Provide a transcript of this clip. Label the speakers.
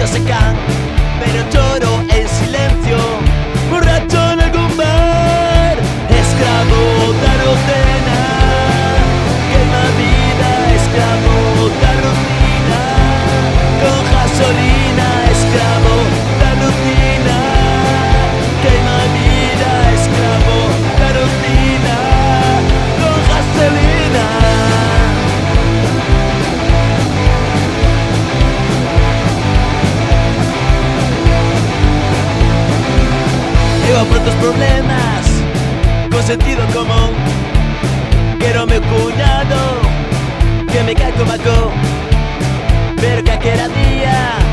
Speaker 1: no se can, pero choro en silencio, borracho en algún bar, esclavo da rutina, quema vida, esclavo da rutina, con gasolina, esclavo da rutina, quema vida, esclavo da rutina, con gasolina. Eu afronto os problemas con sentido común. Quero o meu cuñado que me cae como a co, pero que aquera día